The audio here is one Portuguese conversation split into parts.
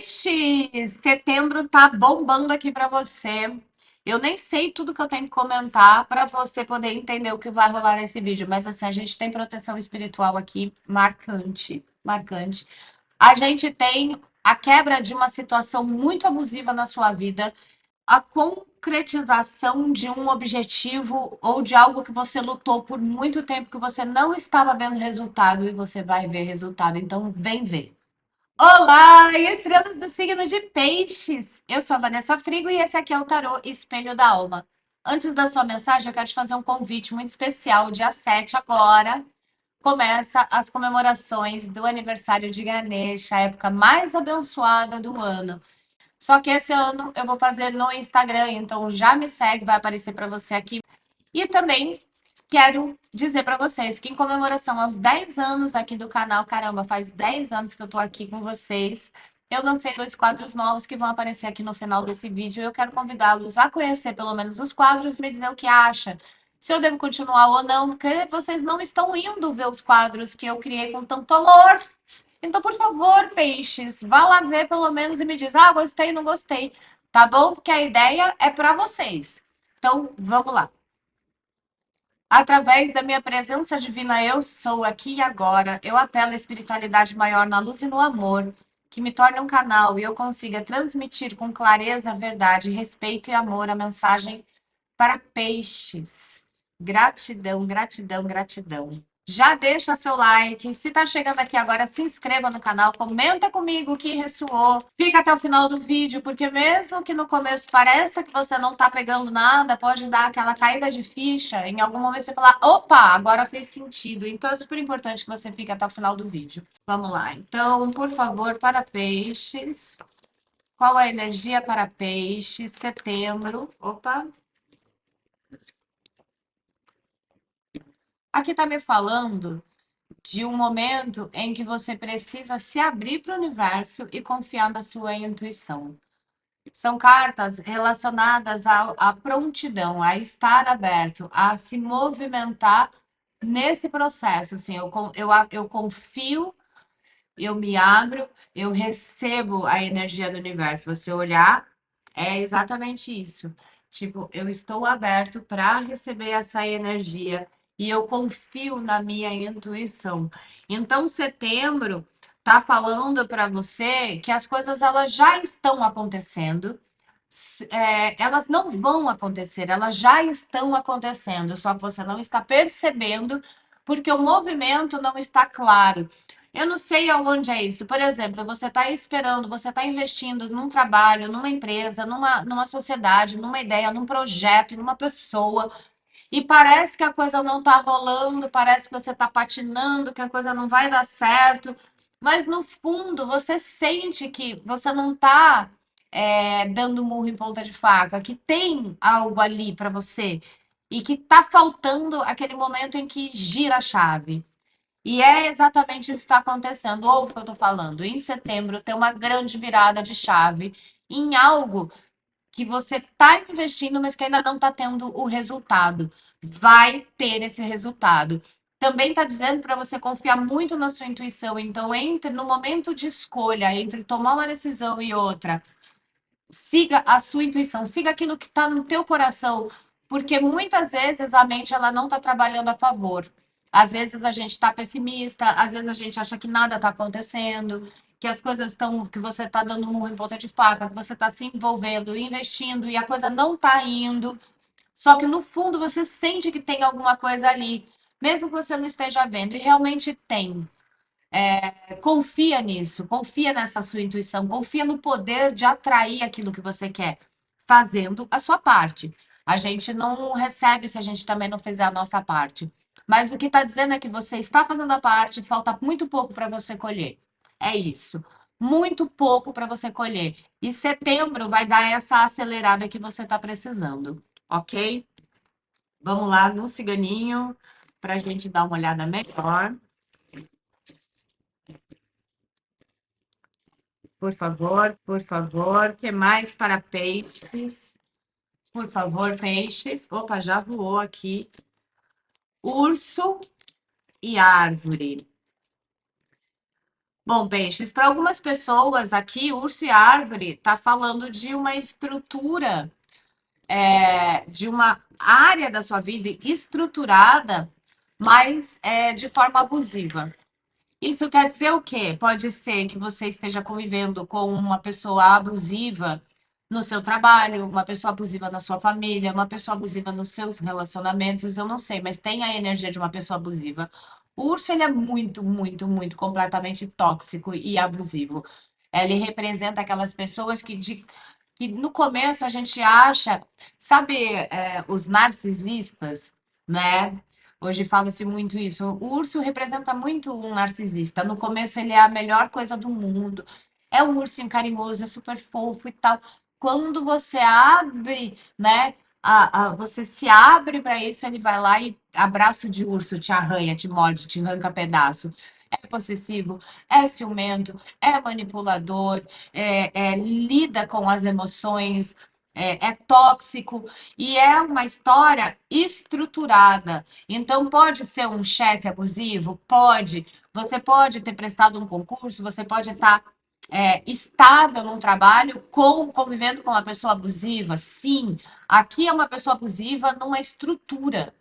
Peixe, setembro tá bombando aqui pra você. Eu nem sei tudo que eu tenho que comentar para você poder entender o que vai rolar nesse vídeo, mas assim, a gente tem proteção espiritual aqui marcante, marcante. A gente tem a quebra de uma situação muito abusiva na sua vida, a concretização de um objetivo ou de algo que você lutou por muito tempo que você não estava vendo resultado e você vai ver resultado. Então, vem ver. Olá, estrelas do signo de Peixes. Eu sou a Vanessa Frigo e esse aqui é o Tarô Espelho da Alma. Antes da sua mensagem, eu quero te fazer um convite muito especial. Dia 7 agora começa as comemorações do aniversário de Ganesha, a época mais abençoada do ano. Só que esse ano eu vou fazer no Instagram, então já me segue, vai aparecer para você aqui. E também quero dizer para vocês que em comemoração aos 10 anos aqui do canal, caramba, faz 10 anos que eu tô aqui com vocês. Eu lancei dois quadros novos que vão aparecer aqui no final desse vídeo. Eu quero convidá-los a conhecer pelo menos os quadros, me dizer o que acha. Se eu devo continuar ou não, porque vocês não estão indo ver os quadros que eu criei com tanto amor. Então, por favor, peixes, vá lá ver pelo menos e me diz: ah, gostei, não gostei. Tá bom? Porque a ideia é para vocês. Então, vamos lá. Através da minha presença divina, eu sou aqui e agora. Eu apelo à espiritualidade maior na luz e no amor, que me torne um canal e eu consiga transmitir com clareza, verdade, respeito e amor a mensagem para peixes. Gratidão, gratidão, gratidão. Já deixa seu like. Se tá chegando aqui agora, se inscreva no canal, comenta comigo o que ressoou. Fica até o final do vídeo, porque mesmo que no começo pareça que você não tá pegando nada, pode dar aquela caída de ficha. Em algum momento você falar, opa, agora fez sentido. Então é super importante que você fique até o final do vídeo. Vamos lá. Então, por favor, para peixes. Qual a energia para peixes? Setembro. Opa. Aqui está me falando de um momento em que você precisa se abrir para o universo e confiar na sua intuição. São cartas relacionadas à prontidão, a estar aberto, a se movimentar nesse processo. Assim, eu confio, eu me abro, eu recebo a energia do universo. Você olhar, é exatamente isso. Tipo, eu estou aberto para receber essa energia e eu confio na minha intuição. Então, setembro tá falando para você que as coisas elas já estão acontecendo. Elas não vão acontecer, elas já estão acontecendo, só que você não está percebendo porque o movimento não está claro. Eu não sei aonde é isso. Por exemplo, você está esperando, você está investindo num trabalho, numa empresa, numa sociedade, numa ideia, num projeto, numa pessoa, e parece que a coisa não está rolando, parece que você está patinando, que a coisa não vai dar certo, mas no fundo você sente que você não está dando murro em ponta de faca, que tem algo ali para você e que está faltando aquele momento em que gira a chave. E é exatamente isso que está acontecendo. Ou o que eu estou falando, em setembro tem uma grande virada de chave em algo que você está investindo, mas que ainda não está tendo o resultado. Vai ter esse resultado. Também está dizendo para você confiar muito na sua intuição. Então, entre no momento de escolha, entre tomar uma decisão e outra, siga a sua intuição, siga aquilo que está no teu coração, porque muitas vezes a mente ela não está trabalhando a favor. Às vezes a gente está pessimista, às vezes a gente acha que nada está acontecendo, que as coisas estão, que você está dando um murro em ponta de faca, que você está se envolvendo, investindo e a coisa não está indo. Só que no fundo você sente que tem alguma coisa ali, mesmo que você não esteja vendo, e realmente tem. Confia nisso, confia nessa sua intuição, confia no poder de atrair aquilo que você quer, fazendo a sua parte. A gente não recebe se a gente também não fizer a nossa parte. Mas o que está dizendo é que você está fazendo a parte, falta muito pouco para você colher. É isso. Muito pouco para você colher. E setembro vai dar essa acelerada que você está precisando, ok? Vamos lá no ciganinho para a gente dar uma olhada melhor. Por favor, por favor. Que mais para peixes? Por favor, peixes. Opa, já voou aqui. Urso e árvore. Bom, peixes, para algumas pessoas aqui, urso e árvore está falando de uma estrutura, de uma área da sua vida estruturada, mas de forma abusiva. Isso quer dizer o quê? Pode ser que você esteja convivendo com uma pessoa abusiva no seu trabalho, uma pessoa abusiva na sua família, uma pessoa abusiva nos seus relacionamentos, eu não sei, mas tem a energia de uma pessoa abusiva. O urso, ele é muito, muito, muito completamente tóxico e abusivo. Ele representa aquelas pessoas que no começo a gente acha, sabe, os narcisistas, né? Hoje fala-se muito isso. O urso representa muito um narcisista. No começo ele é a melhor coisa do mundo. É um ursinho carinhoso, é super fofo e tal. Quando você abre, né? Você se abre para isso, ele vai lá e abraço de urso, te arranha, te morde, te arranca pedaço. É possessivo, é ciumento, é manipulador, lida com as emoções, é tóxico e é uma história estruturada. Então, pode ser um chefe abusivo? Pode. Você pode ter prestado um concurso, você pode estar estável num trabalho, convivendo com uma pessoa abusiva? Sim. Aqui é uma pessoa abusiva numa estrutura.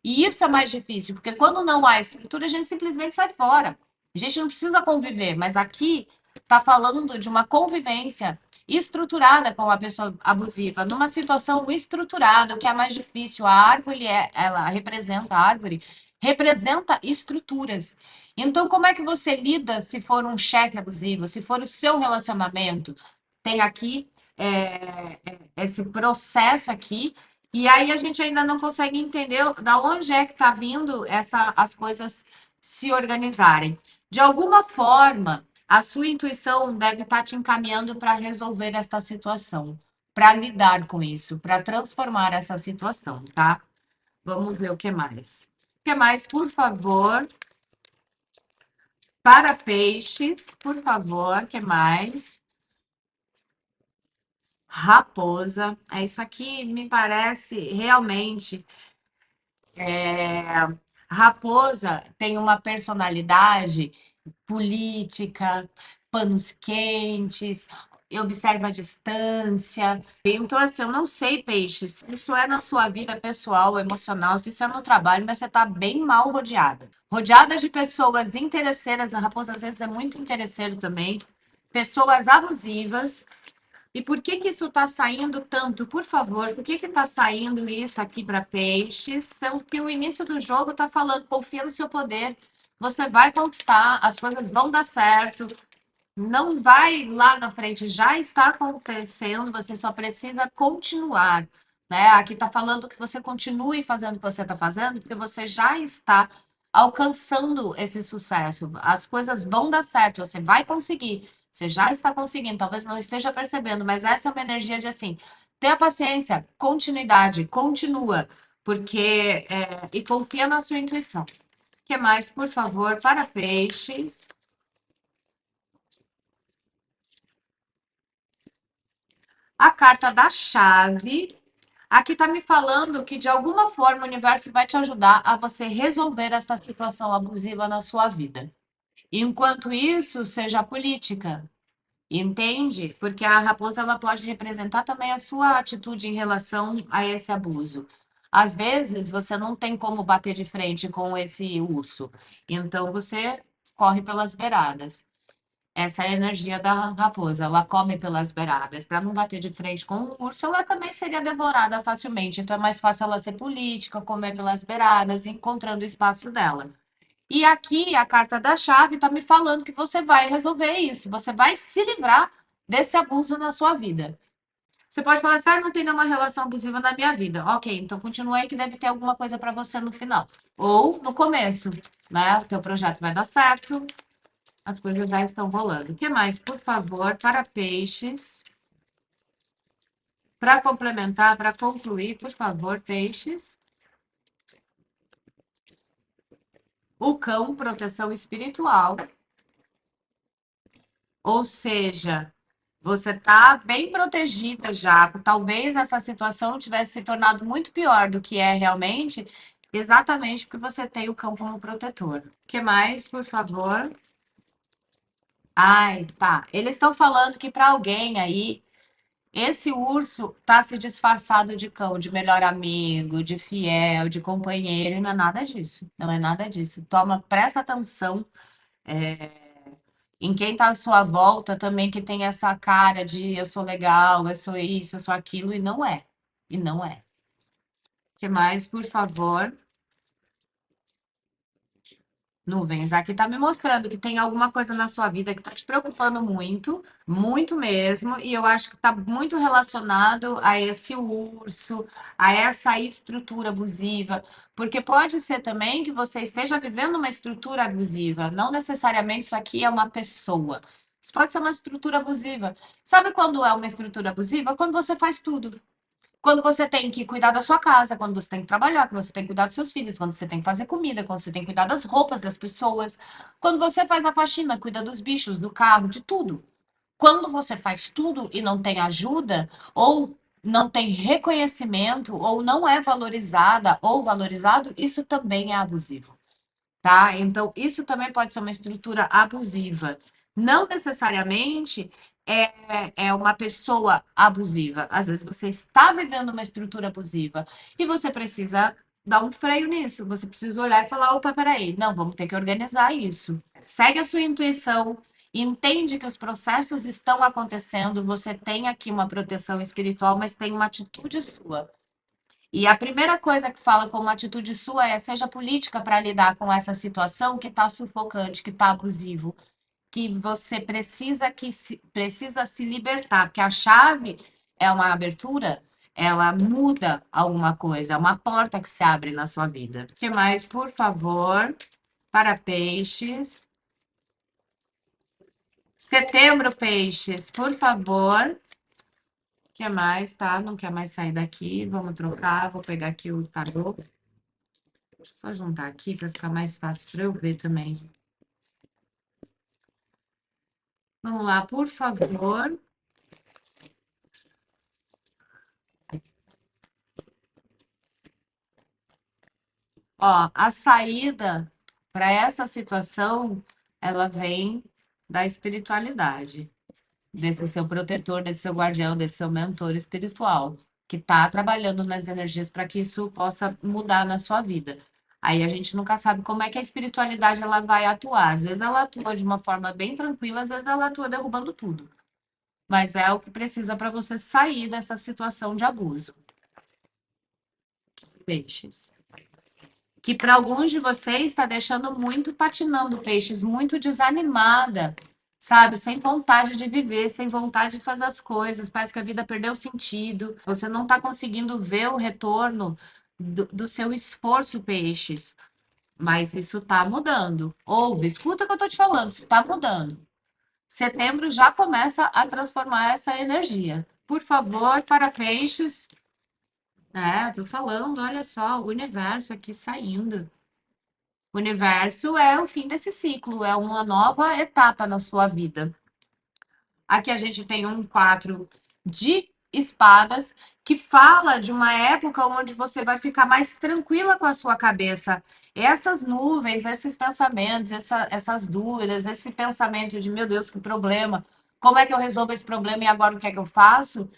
E isso é mais difícil, porque quando não há estrutura, a gente simplesmente sai fora. A gente não precisa conviver, mas aqui está falando de uma convivência estruturada com a pessoa abusiva, numa situação estruturada, o que é mais difícil. A árvore, ela representa, a árvore representa estruturas. Então, como é que você lida se for um chefe abusivo, se for o seu relacionamento? Tem aqui esse processo aqui e aí a gente ainda não consegue entender da onde é que está vindo as coisas se organizarem. De alguma forma, a sua intuição deve estar te encaminhando para resolver esta situação, para lidar com isso, para transformar essa situação, tá? Vamos ver o que mais. O que mais, por favor? Para peixes, por favor, o que mais? Raposa. Isso aqui me parece realmente. Raposa tem uma personalidade política, panos quentes, observa a distância. Então, assim, eu não sei, peixe, se isso é na sua vida pessoal, emocional, se isso é no trabalho, mas você está bem mal rodeada. Rodeada de pessoas interesseiras, a raposa às vezes é muito interesseiro também, pessoas abusivas, e por que que isso está saindo tanto? Por favor, por que que está saindo isso aqui para peixes? Sendo que o início do jogo está falando, confia no seu poder, você vai conquistar, as coisas vão dar certo, não vai lá na frente, já está acontecendo, você só precisa continuar, né? Aqui está falando que você continue fazendo o que você está fazendo, porque você já está alcançando esse sucesso. As coisas vão dar certo, você vai conseguir, você já está conseguindo, talvez não esteja percebendo, mas essa é uma energia de assim, tenha paciência, continuidade, continua, porque e confia na sua intuição. O que mais, por favor, para peixes? A carta da chave. Aqui está me falando que de alguma forma o universo vai te ajudar a você resolver essa situação abusiva na sua vida. Enquanto isso, seja política, entende? Porque a raposa ela pode representar também a sua atitude em relação a esse abuso. Às vezes você não tem como bater de frente com esse urso, então você corre pelas beiradas. Essa é a energia da raposa, ela come pelas beiradas. Para não bater de frente com o urso, ela também seria devorada facilmente. Então é mais fácil ela ser política, comer pelas beiradas, encontrando o espaço dela. E aqui a carta da chave está me falando que você vai resolver isso, você vai se livrar desse abuso na sua vida. Você pode falar assim, ah, não tem nenhuma relação abusiva na minha vida. Ok, então continua aí que deve ter alguma coisa para você no final. Ou no começo, né? O teu projeto vai dar certo, as coisas já estão rolando. O que mais, por favor, para peixes? Para complementar, para concluir, por favor, peixes. O cão, proteção espiritual. Ou seja, você está bem protegida já. Talvez essa situação tivesse se tornado muito pior do que é realmente, exatamente porque você tem o cão como protetor. O que mais, por favor? Ai, tá. Eles estão falando que para alguém aí, esse urso tá se disfarçado de cão, de melhor amigo, de fiel, de companheiro, e não é nada disso. Não é nada disso. Toma, presta atenção, em quem tá à sua volta também que tem essa cara de eu sou legal, eu sou isso, eu sou aquilo, e não é. E não é. O que mais, por favor? Nuvens, aqui tá me mostrando que tem alguma coisa na sua vida que tá te preocupando muito, muito mesmo, e eu acho que tá muito relacionado a esse urso, a essa estrutura abusiva, porque pode ser também que você esteja vivendo uma estrutura abusiva, não necessariamente isso aqui é uma pessoa. Isso pode ser uma estrutura abusiva. Sabe quando é uma estrutura abusiva? Quando você faz tudo. Quando você tem que cuidar da sua casa, quando você tem que trabalhar, quando você tem que cuidar dos seus filhos, quando você tem que fazer comida, quando você tem que cuidar das roupas das pessoas, quando você faz a faxina, cuida dos bichos, do carro, de tudo. Quando você faz tudo e não tem ajuda, ou não tem reconhecimento, ou não é valorizada ou valorizado, isso também é abusivo, tá? Então, isso também pode ser uma estrutura abusiva. Não necessariamente é uma pessoa abusiva. Às vezes você está vivendo uma estrutura abusiva e você precisa dar um freio nisso. Você precisa olhar e falar: opa, peraí, não, vamos ter que organizar isso. Segue a sua intuição. Entende que os processos estão acontecendo, você tem aqui uma proteção espiritual, mas tem uma atitude sua. E a primeira coisa que fala como atitude sua é seja política para lidar com essa situação que está sufocante, que está abusivo, que você precisa se libertar, porque a chave é uma abertura, ela muda alguma coisa, é uma porta que se abre na sua vida. O que mais, por favor, para peixes? Setembro, peixes, por favor. O que mais, tá? Não quer mais sair daqui. Vamos trocar. Vou pegar aqui o tarô. Deixa eu só juntar aqui para ficar mais fácil para eu ver também. Vamos lá, por favor. Ó, a saída para essa situação, ela vem da espiritualidade, desse seu protetor, desse seu guardião, desse seu mentor espiritual, que está trabalhando nas energias para que isso possa mudar na sua vida. Aí a gente nunca sabe como é que a espiritualidade ela vai atuar. Às vezes ela atua de uma forma bem tranquila, às vezes ela atua derrubando tudo. Mas é o que precisa para você sair dessa situação de abuso. Peixes. Que para alguns de vocês está deixando muito patinando, peixes, muito desanimada, sabe? Sem vontade de viver, sem vontade de fazer as coisas. Parece que a vida perdeu sentido. Você não está conseguindo ver o retorno do seu esforço, peixes. Mas isso está mudando. Ouve, escuta o que eu estou te falando, isso está mudando. Setembro já começa a transformar essa energia. Por favor, para peixes. É, tô falando, olha só, o universo aqui saindo. O universo é o fim desse ciclo, é uma nova etapa na sua vida. Aqui a gente tem um quatro de espadas que fala de uma época onde você vai ficar mais tranquila com a sua cabeça. Essas nuvens, esses pensamentos, essas dúvidas, esse pensamento de meu Deus, que problema, como é que eu resolvo esse problema e agora o que é que eu faço?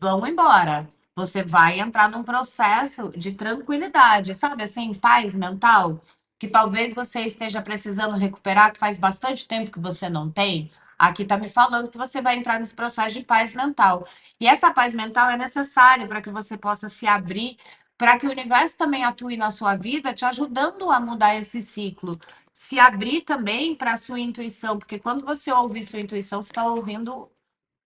Vão embora. Você vai entrar num processo de tranquilidade, sabe assim, paz mental, que talvez você esteja precisando recuperar, que faz bastante tempo que você não tem. Aqui está me falando que você vai entrar nesse processo de paz mental. E essa paz mental é necessária para que você possa se abrir, para que o universo também atue na sua vida, te ajudando a mudar esse ciclo. Se abrir também para a sua intuição, porque quando você ouve sua intuição, você está ouvindo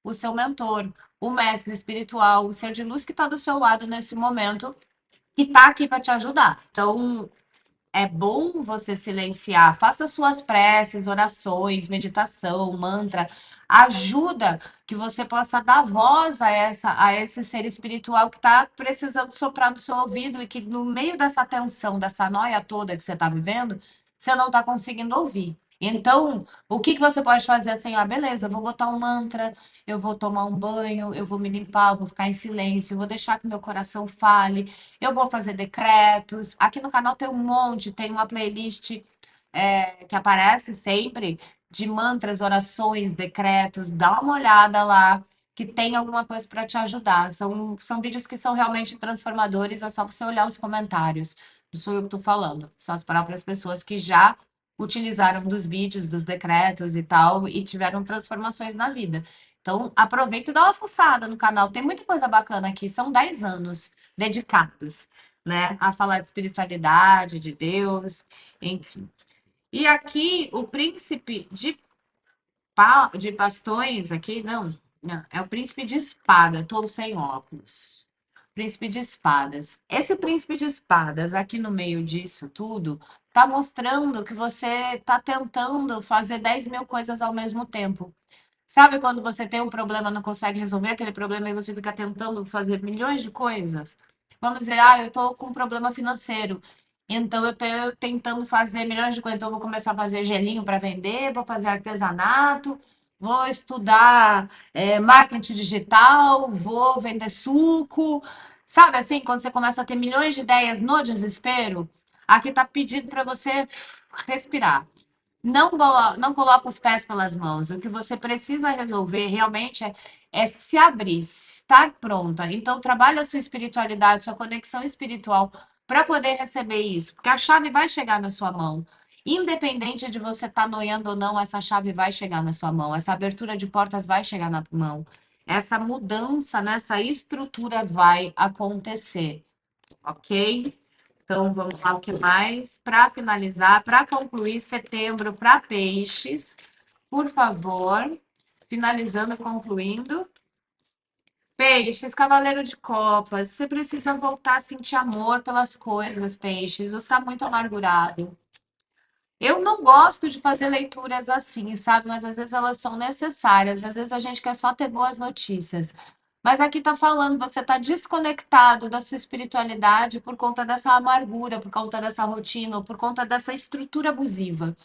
o seu mentor, o mestre espiritual, o ser de luz que está do seu lado nesse momento, que está aqui para te ajudar. Então, é bom você silenciar, faça suas preces, orações, meditação, mantra, ajuda que você possa dar voz a esse ser espiritual que está precisando soprar no seu ouvido e que no meio dessa tensão, dessa noia toda que você está vivendo, você não está conseguindo ouvir. Então, o que que você pode fazer assim? Ah, beleza, eu vou botar um mantra, eu vou tomar um banho, eu vou me limpar, eu vou ficar em silêncio, eu vou deixar que meu coração fale, eu vou fazer decretos. Aqui no canal tem um monte, tem uma playlist que aparece sempre de mantras, orações, decretos, dá uma olhada lá, que tem alguma coisa para te ajudar. São vídeos que são realmente transformadores, é só você olhar os comentários. Não sou eu que estou falando, são as próprias pessoas que já utilizaram dos vídeos, dos decretos e tal, e tiveram transformações na vida. Então, aproveita e dá uma fuçada no canal. Tem muita coisa bacana aqui. São 10 anos dedicados, né, a falar de espiritualidade, de Deus, enfim. E aqui, o príncipe de bastões, aqui, não, é o príncipe de espada, todo sem óculos. Príncipe de espadas. Esse príncipe de espadas, aqui no meio disso tudo, tá mostrando que você tá tentando fazer 10.000 coisas ao mesmo tempo. Sabe quando você tem um problema, não consegue resolver aquele problema e você fica tentando fazer milhões de coisas? Vamos dizer, eu estou com um problema financeiro, então eu estou tentando fazer milhões de coisas. Então eu vou começar a fazer gelinho para vender, vou fazer artesanato, vou estudar marketing digital, vou vender suco. Sabe assim, quando você começa a ter milhões de ideias no desespero, aqui está pedindo para você respirar. Não coloca os pés pelas mãos. O que você precisa resolver realmente é se abrir, estar pronta. Então, trabalha a sua espiritualidade, sua conexão espiritual para poder receber isso, porque a chave vai chegar na sua mão. Independente de você estar noiando ou não, essa chave vai chegar na sua mão, essa abertura de portas vai chegar na mão, essa mudança nessa estrutura vai acontecer, ok? Então, vamos lá, o que mais? Para finalizar, para concluir, setembro para peixes, por favor. Finalizando, concluindo. Peixes, cavaleiro de copas, você precisa voltar a sentir amor pelas coisas, peixes. Você está muito amargurado. Eu não gosto de fazer leituras assim, sabe? Mas às vezes elas são necessárias. Às vezes a gente quer só ter boas notícias. Mas aqui está falando, você está desconectado da sua espiritualidade por conta dessa amargura, por conta dessa rotina, ou por conta dessa estrutura abusiva.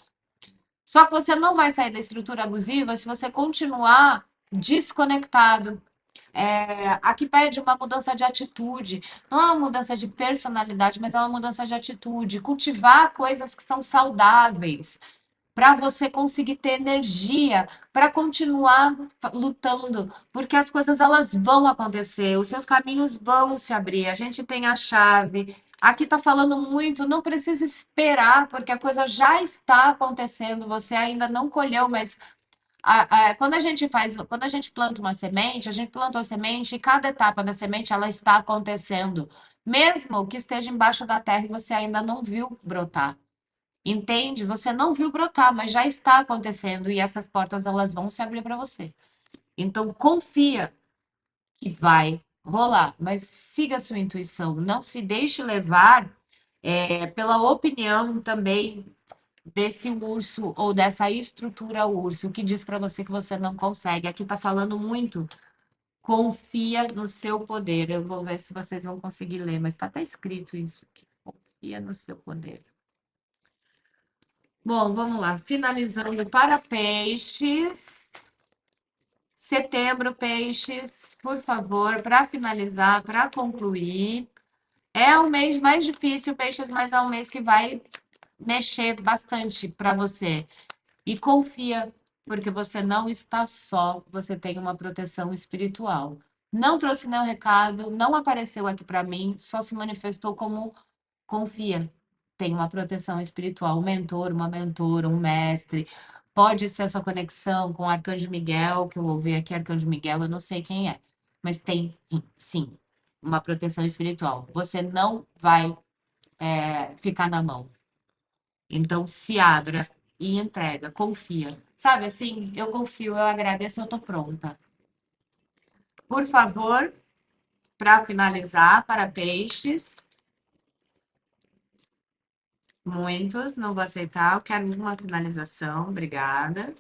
Só que você não vai sair da estrutura abusiva se você continuar desconectado. Aqui pede uma mudança de atitude, não é uma mudança de personalidade, mas é uma mudança de atitude. Cultivar coisas que são saudáveis para você conseguir ter energia para continuar lutando, porque as coisas elas vão acontecer, os seus caminhos vão se abrir. A gente tem a chave. Aqui está falando muito, não precisa esperar, porque a coisa já está acontecendo, você ainda não colheu, mas quando a gente planta uma semente, a gente planta uma semente e cada etapa da semente ela está acontecendo, mesmo que esteja embaixo da terra e você ainda não viu brotar. Entende? Você não viu brotar, mas já está acontecendo e essas portas elas vão se abrir para você. Então confia que vai rolar, mas siga a sua intuição, não se deixe levar pela opinião também desse urso ou dessa estrutura urso que diz para você que você não consegue. Aqui está falando muito. Confia no seu poder. Eu vou ver se vocês vão conseguir ler, mas está até escrito isso aqui. Confia no seu poder. Bom, vamos lá. Finalizando para peixes. Setembro, peixes, por favor, para finalizar, para concluir. É o mês mais difícil, peixes, mas é um mês que vai mexer bastante para você. E confia, porque você não está só, você tem uma proteção espiritual. Não trouxe nenhum recado, não apareceu aqui para mim, só se manifestou como confia. Tem uma proteção espiritual, um mentor, uma mentora, um mestre. Pode ser a sua conexão com o Arcanjo Miguel, que eu ouvi aqui, Arcanjo Miguel, eu não sei quem é, mas tem sim uma proteção espiritual. Você não vai ficar na mão. Então, se abra e entrega, confia. Sabe assim, eu confio, eu agradeço, eu estou pronta. Por favor, para finalizar, para peixes. Muitos, não vou aceitar. Eu quero uma finalização, obrigada.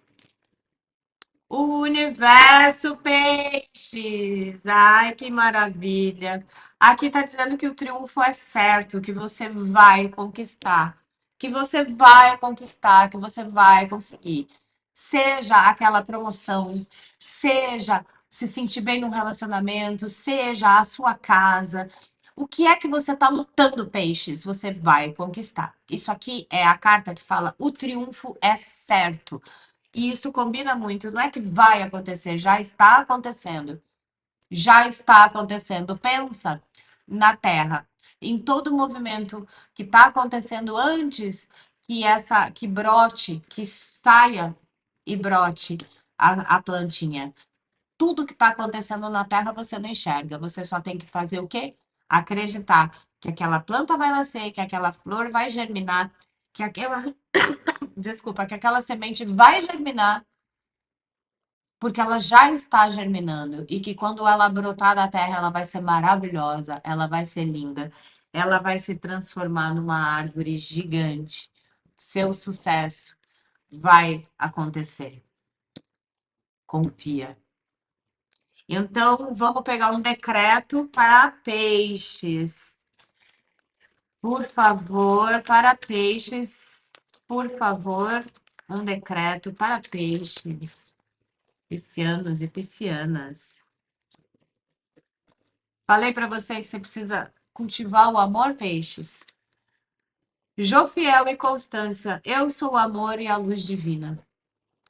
O universo peixes. Ai, que maravilha. Aqui está dizendo que o triunfo é certo, que você vai conquistar, que você vai conquistar, que você vai conseguir. Seja aquela promoção, seja se sentir bem no relacionamento, seja a sua casa. O que é que você está lutando, peixes? Você vai conquistar. Isso aqui é a carta que fala: o triunfo é certo. E isso combina muito, não é que vai acontecer, já está acontecendo. Já está acontecendo. Pensa na Terra, em todo o movimento que está acontecendo antes que brote, que saia e brote a plantinha. Tudo que está acontecendo na Terra você não enxerga. Você só tem que fazer o quê? Acreditar que aquela planta vai nascer, que aquela flor vai germinar, que aquela, desculpa, que aquela semente vai germinar porque ela já está germinando e que quando ela brotar da terra, ela vai ser maravilhosa, ela vai ser linda, ela vai se transformar numa árvore gigante. Seu sucesso vai acontecer. Confia. Então, vamos pegar um decreto para peixes. Por favor, para peixes, por favor, um decreto para peixes, piscianos e piscianas. Falei para você que você precisa cultivar o amor, peixes. Jofiel e Constância, eu sou o amor e a luz divina.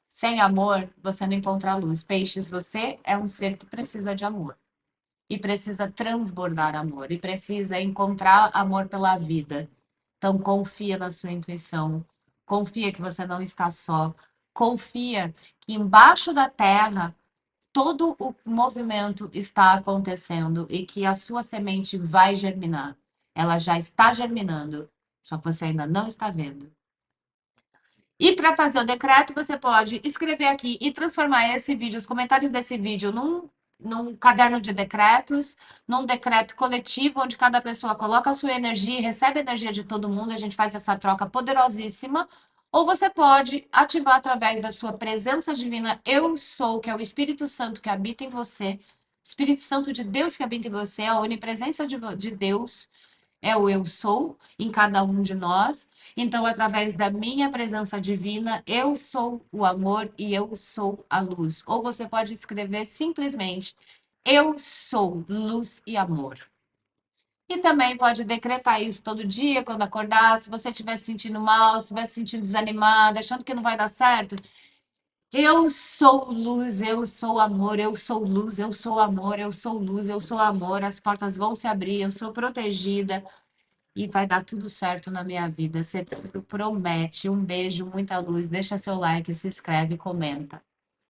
Sem amor, você não encontra a luz. Peixes, você é um ser que precisa de amor. E precisa transbordar amor. E precisa encontrar amor pela vida. Então, confia na sua intuição. Confia que você não está só. Confia que embaixo da terra todo o movimento está acontecendo e que a sua semente vai germinar. Ela já está germinando, só que você ainda não está vendo. E para fazer o decreto, você pode escrever aqui e transformar esse vídeo, os comentários desse vídeo, num caderno de decretos, num decreto coletivo, onde cada pessoa coloca a sua energia e recebe a energia de todo mundo. A gente faz essa troca poderosíssima. Ou você pode ativar através da sua presença divina, Eu Sou, que é o Espírito Santo que habita em você, Espírito Santo de Deus que habita em você, a onipresença de Deus é o eu sou em cada um de nós. Então, através da minha presença divina, eu sou o amor e eu sou a luz. Ou você pode escrever simplesmente: Eu sou luz e amor. E também pode decretar isso todo dia, quando acordar. Se você estiver se sentindo mal, se estiver se sentindo desanimada, achando que não vai dar certo, eu sou luz, eu sou amor, eu sou luz, eu sou amor, eu sou luz, eu sou amor. As portas vão se abrir, eu sou protegida e vai dar tudo certo na minha vida. Você promete. Um beijo, muita luz. Deixa seu like, se inscreve e comenta.